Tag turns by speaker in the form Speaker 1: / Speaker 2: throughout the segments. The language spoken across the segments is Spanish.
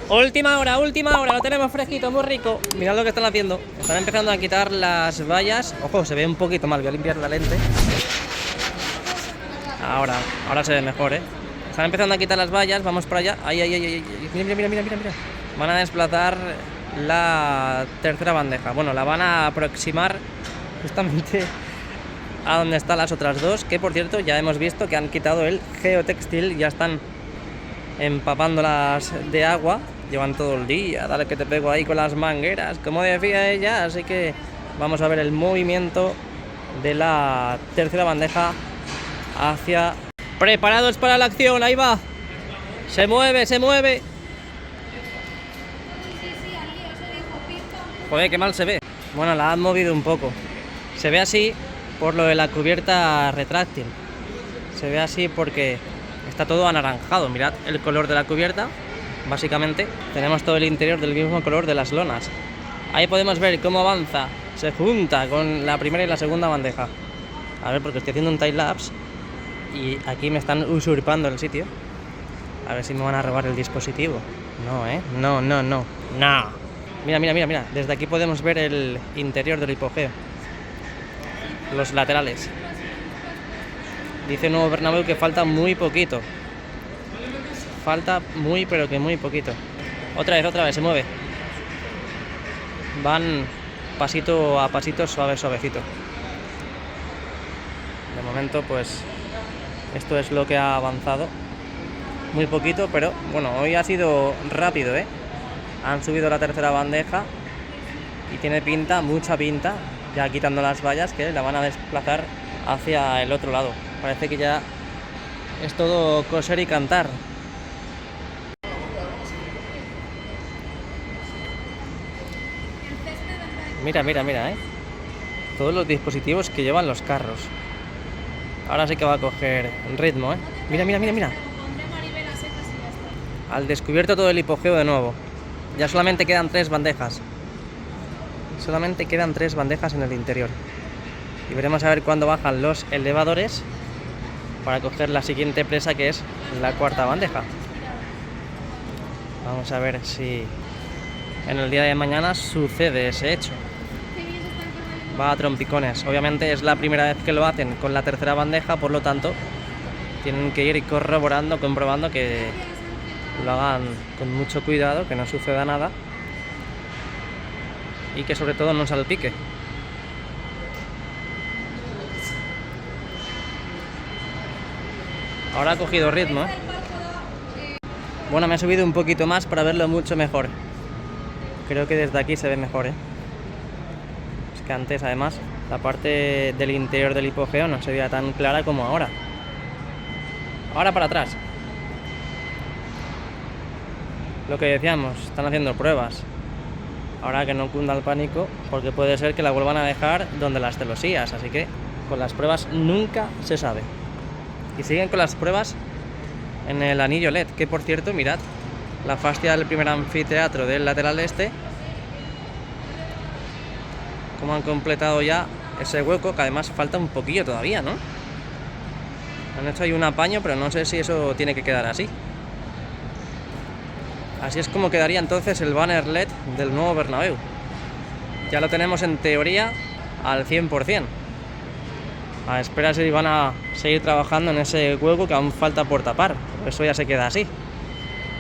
Speaker 1: Última hora, lo tenemos fresquito, muy rico. Mirad lo que están haciendo. Están empezando a quitar las vallas. Ojo, se ve un poquito mal, voy a limpiar la lente. Ahora se ve mejor, Están empezando a quitar las vallas, vamos para allá. Ahí. Mira. Van a desplazar la tercera bandeja. Bueno, la van a aproximar justamente a donde están las otras dos, que por cierto ya hemos visto que han quitado el geotextil, ya están empapándolas de agua, llevan todo el día, dale que te pego ahí con las mangueras, como decía ella, así que vamos a ver el movimiento de la tercera bandeja hacia... Preparados para la acción, ahí va, se mueve. Joder, qué mal se ve. Bueno, la han movido un poco. Se ve así por lo de la cubierta retráctil. Se ve así porque está todo anaranjado. Mirad el color de la cubierta. Básicamente tenemos todo el interior del mismo color de las lonas. Ahí podemos ver cómo avanza. Se junta con la primera y la segunda bandeja. A ver, porque estoy haciendo un time lapse y aquí me están usurpando el sitio. A ver si me van a robar el dispositivo. No, No. Mira. Desde aquí podemos ver el interior del hipogeo. Los laterales. Dice Nuevo Bernabéu que falta muy poquito. Falta pero que muy poquito. Otra vez, se mueve. Van pasito a pasito, suavecito. De momento, pues, esto es lo que ha avanzado. Muy poquito, pero bueno, hoy ha sido rápido, Han subido la tercera bandeja y tiene pinta, mucha pinta, ya quitando las vallas, que la van a desplazar hacia el otro lado. Parece que ya es todo coser y cantar. Mira, todos los dispositivos que llevan los carros. Ahora sí que va a coger ritmo, Mira. Al descubierto todo el hipogeo de nuevo. Ya solamente quedan 3 bandejas. Solamente quedan 3 bandejas en el interior. Y veremos a ver cuándo bajan los elevadores para coger la siguiente presa, que es la cuarta bandeja. Vamos a ver si en el día de mañana sucede ese hecho. Va a trompicones. Obviamente es la primera vez que lo hacen con la tercera bandeja, por lo tanto tienen que ir comprobando que lo hagan con mucho cuidado, que no suceda nada y que sobre todo no salpique. Ahora ha cogido ritmo, Bueno, me he subido un poquito más para verlo mucho mejor. Creo que desde aquí se ve mejor, Es que antes, además, la parte del interior del hipogeo no se veía tan clara como ahora. Ahora para atrás. Lo que decíamos, están haciendo pruebas. Ahora que no cunda el pánico, porque puede ser que la vuelvan a dejar donde las celosías, así que con las pruebas nunca se sabe. Y siguen con las pruebas en el anillo LED, que por cierto, mirad, la fascia del primer anfiteatro del lateral este, como han completado ya ese hueco, que además falta un poquillo todavía, ¿no? Han hecho ahí un apaño, pero no sé si eso tiene que quedar así. Así es como quedaría entonces el banner LED del Nuevo Bernabéu. Ya lo tenemos en teoría al 100%. A espera si van a seguir trabajando en ese hueco que aún falta por tapar. Eso ya se queda así.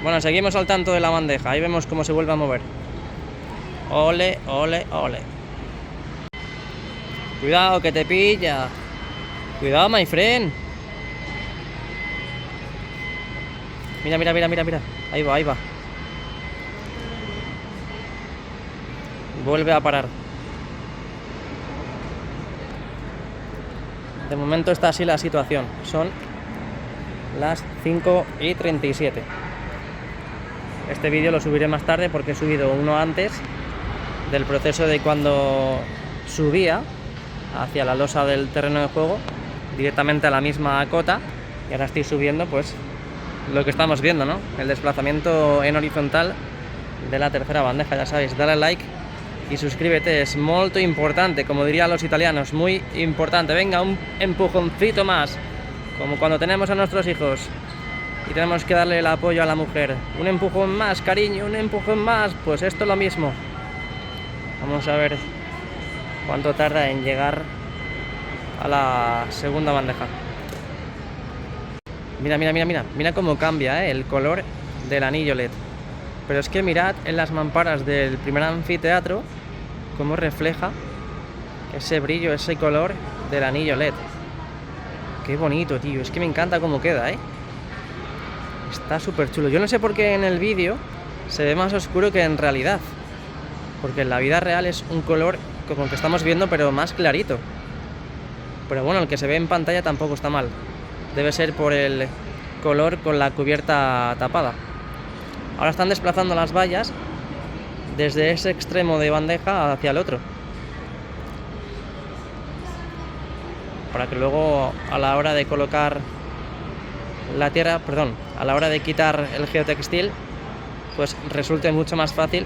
Speaker 1: Bueno, seguimos al tanto de la bandeja. Ahí vemos cómo se vuelve a mover. Ole. Cuidado que te pilla. Cuidado, my friend. Mira. Ahí va. Vuelve a parar. De momento está así la situación. Son las 5:37. Este vídeo lo subiré más tarde porque he subido uno antes del proceso de cuando subía hacia la losa del terreno de juego, directamente a la misma cota, y ahora estoy subiendo pues lo que estamos viendo, ¿no? El desplazamiento en horizontal de la tercera bandeja. Ya sabéis, dale like y suscríbete, es muy importante, como dirían los italianos, muy importante. Venga, un empujoncito más, como cuando tenemos a nuestros hijos. y tenemos que darle el apoyo a la mujer. Un empujón más, cariño, un empujón más. Pues esto es lo mismo. Vamos a ver cuánto tarda en llegar a la segunda bandeja. Mira, mira, mira, mira. Mira cómo cambia, el color del anillo LED. Pero es que mirad en las mamparas del primer anfiteatro cómo refleja ese brillo, ese color del anillo LED. Qué bonito, tío. Es que me encanta cómo queda, Está súper chulo. Yo no sé por qué en el vídeo se ve más oscuro que en realidad. Porque en la vida real es un color como el que estamos viendo, pero más clarito. Pero bueno, el que se ve en pantalla tampoco está mal. Debe ser por el color con la cubierta tapada. Ahora están desplazando las vallas desde ese extremo de bandeja hacia el otro. Para que luego a la hora de colocar la tierra, a la hora de quitar el geotextil, pues resulte mucho más fácil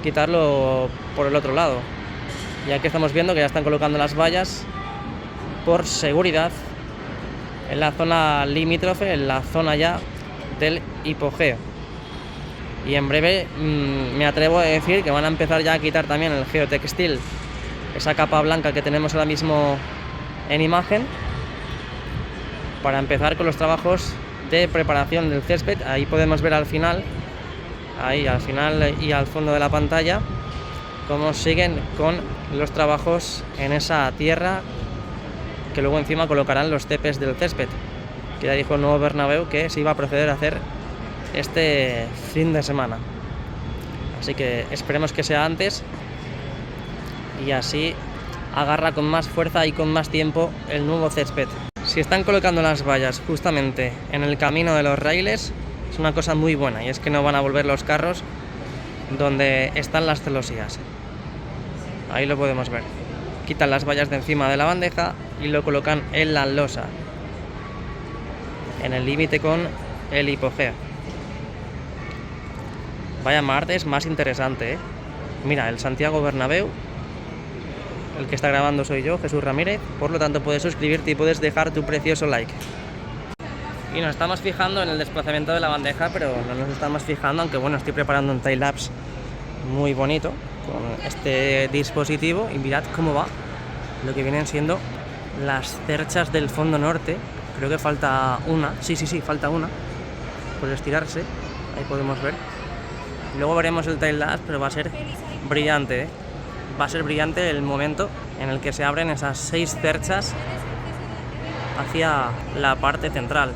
Speaker 1: quitarlo por el otro lado. Y aquí estamos viendo que ya están colocando las vallas por seguridad en la zona limítrofe, en la zona ya del hipogeo. Y en breve me atrevo a decir que van a empezar ya a quitar también el geotextil, esa capa blanca que tenemos ahora mismo en imagen, para empezar con los trabajos de preparación del césped. Ahí podemos ver al final, ahí al final y al fondo de la pantalla, cómo siguen con los trabajos en esa tierra que luego encima colocarán los tepes del césped, que ya dijo el nuevo Bernabéu que se iba a proceder a hacer este fin de semana. Así que esperemos que sea antes y así agarra con más fuerza y con más tiempo el nuevo césped. Si están colocando las vallas justamente en el camino de los raíles, es una cosa muy buena, y es que no van a volver los carros donde están las celosías. Ahí lo podemos ver. Quitan las vallas de encima de la bandeja y lo colocan en la losa, en el límite con el hipogeo. Vaya martes más interesante, Mira, el Santiago Bernabéu, el que está grabando soy yo, Jesús Ramírez, por lo tanto puedes suscribirte y puedes dejar tu precioso like. Y nos estamos fijando en el desplazamiento de la bandeja, pero no nos estamos fijando, aunque bueno, estoy preparando un time-lapse muy bonito con este dispositivo, y mirad cómo va lo que vienen siendo las cerchas del fondo norte. Creo que falta una, sí, falta una por estirarse, ahí podemos ver. Luego veremos el time-lapse, pero va a ser brillante, Va a ser brillante el momento en el que se abren esas 6 cerchas hacia la parte central.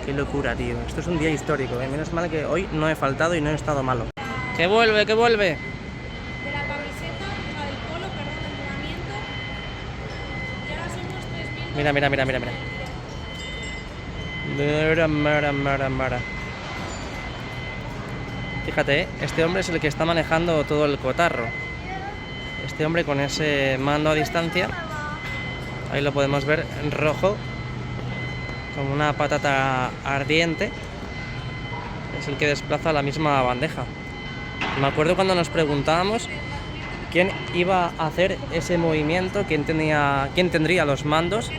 Speaker 1: Qué locura, tío. Esto es un día histórico, Menos mal que hoy no he faltado y no he estado malo. ¡Que vuelve, que vuelve!
Speaker 2: De la camiseta, o sea, del polo, perdón, del entrenamiento. Y ahora somos 3.000.
Speaker 1: Mira. Mira. Fíjate, este hombre es el que está manejando todo el cotarro. Este hombre con ese mando a distancia, ahí lo podemos ver en rojo, como una patata ardiente, es el que desplaza la misma bandeja. Me acuerdo cuando nos preguntábamos quién iba a hacer ese movimiento, quién tendría los mandos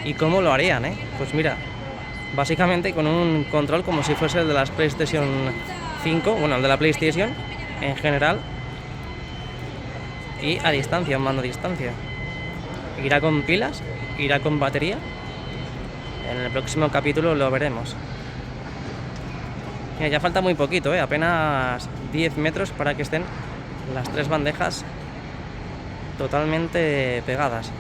Speaker 1: y cómo lo harían, Pues mira, básicamente con un control como si fuese el de las PlayStation 5, bueno, el de la PlayStation en general, y a distancia, un mando a distancia. Irá con pilas, irá con batería. En el próximo capítulo lo veremos. Mira, ya falta muy poquito, apenas 10 metros para que estén las 3 bandejas totalmente pegadas.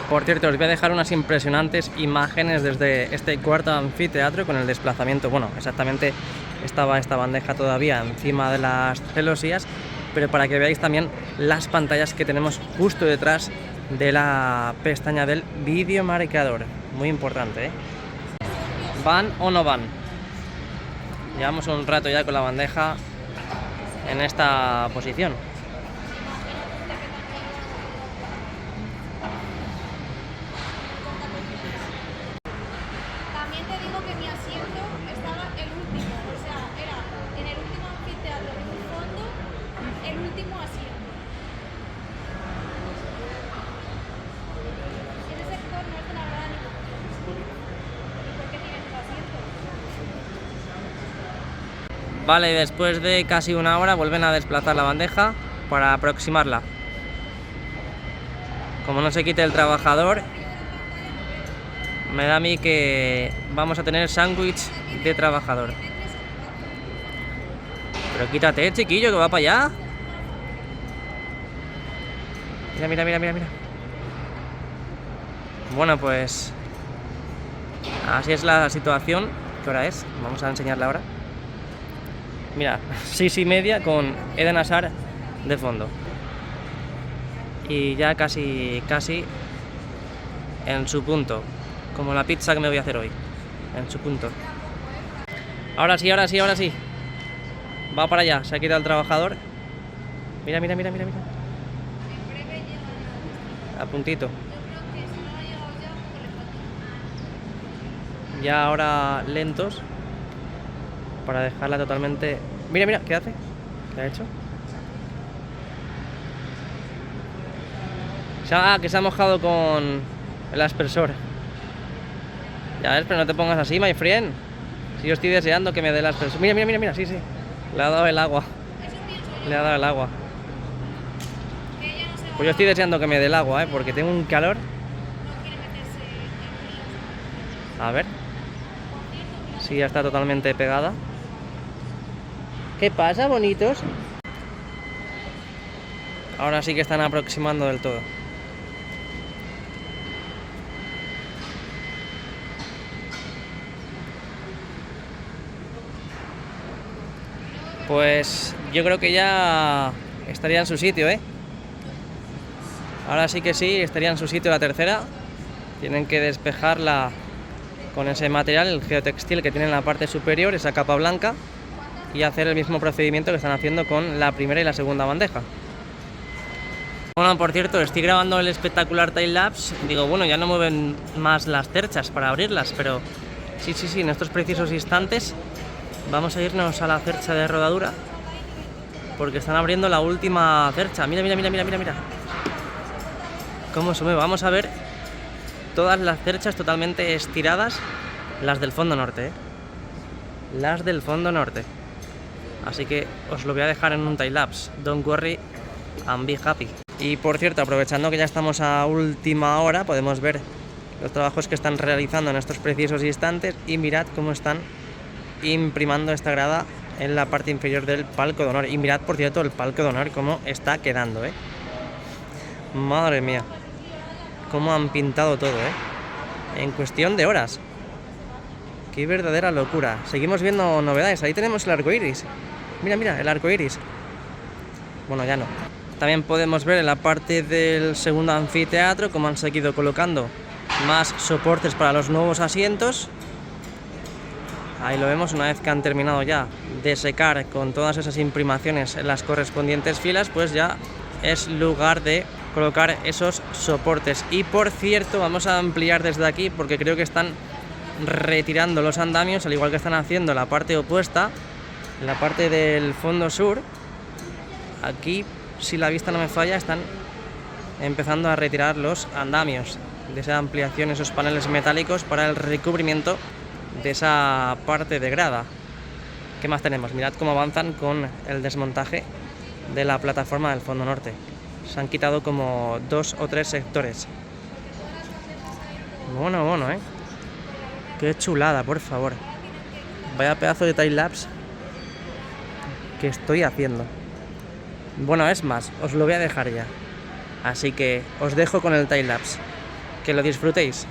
Speaker 1: Por cierto, os voy a dejar unas impresionantes imágenes desde este cuarto anfiteatro con el desplazamiento. Bueno, exactamente estaba esta bandeja todavía encima de las celosías, pero para que veáis también las pantallas que tenemos justo detrás de la pestaña del vídeo marcador. Muy importante, ¿Van o no van? Llevamos un rato ya con la bandeja en esta posición. Vale, después de casi una hora vuelven a desplazar la bandeja para aproximarla. Como no se quite el trabajador, me da a mí que vamos a tener sándwich de trabajador. Pero quítate, chiquillo, que va para allá. Mira, mira, mira, mira, mira. Bueno, pues así es la situación. ¿Qué hora es? Vamos a enseñarla ahora. Mira, 6:30 con Eden Hazard de fondo. Y ya casi en su punto. Como la pizza que me voy a hacer hoy. En su punto. Ahora sí, ahora sí, ahora sí. Va para allá, se ha quitado el trabajador. Mira, mira, mira, mira, mira. A puntito. Ya ahora lentos. Para dejarla totalmente... Mira, mira, ¿qué hace? ¿Qué ha hecho? Que se ha mojado con el aspersor. Ya ves, pero no te pongas así, my friend. Si yo estoy deseando que me dé el aspersor. Mira, mira, mira, mira, sí, sí. Le ha dado el agua. Le ha dado el agua. Pues yo estoy deseando que me dé el agua, porque tengo un calor. A ver. Sí, ya está totalmente pegada. ¿Qué pasa, bonitos? Ahora sí que están aproximando del todo. Pues yo creo que ya estaría en su sitio, ¿eh? Ahora sí que sí, estaría en su sitio la tercera. Tienen que despejarla con ese material, el geotextil que tiene en la parte superior, esa capa blanca, y hacer el mismo procedimiento que están haciendo con la primera y la segunda bandeja. Bueno, por cierto, estoy grabando el espectacular time-lapse. Digo, bueno, ya no mueven más las cerchas para abrirlas, pero sí, sí, sí, en estos precisos instantes vamos a irnos a la cercha de rodadura, porque están abriendo la última cercha. Mira, mira, mira, mira, mira, mira. Cómo se mueve. Vamos a ver todas las cerchas totalmente estiradas, las del fondo norte, ¿eh? Las del fondo norte. Así que os lo voy a dejar en un time-lapse. Don't worry and be happy. Y por cierto, aprovechando que ya estamos a última hora, podemos ver los trabajos que están realizando en estos precisos instantes y mirad cómo están imprimando esta grada en la parte inferior del palco de honor. Y mirad, por cierto, el palco de honor cómo está quedando, ¿eh? Madre mía, cómo han pintado todo, ¿eh? En cuestión de horas. Qué verdadera locura. Seguimos viendo novedades. Ahí tenemos el arco iris. Mira, mira, el arco iris. Bueno, ya no. También podemos ver en la parte del segundo anfiteatro cómo han seguido colocando más soportes para los nuevos asientos. Ahí lo vemos, una vez que han terminado ya de secar con todas esas imprimaciones en las correspondientes filas, pues ya es lugar de colocar esos soportes. Y por cierto, vamos a ampliar desde aquí porque creo que están retirando los andamios, al igual que están haciendo la parte opuesta, en la parte del fondo sur. Aquí, si la vista no me falla, están empezando a retirar los andamios de esa ampliación, esos paneles metálicos para el recubrimiento de esa parte de grada. ¿Qué más tenemos? Mirad cómo avanzan con el desmontaje de la plataforma del fondo norte. Se han quitado como 2 o 3 sectores. Bueno, bueno, ¿eh? Qué chulada, por favor. Vaya pedazo de time-lapse que estoy haciendo. Bueno, es más, os lo voy a dejar ya. Así que os dejo con el time-lapse. Que lo disfrutéis.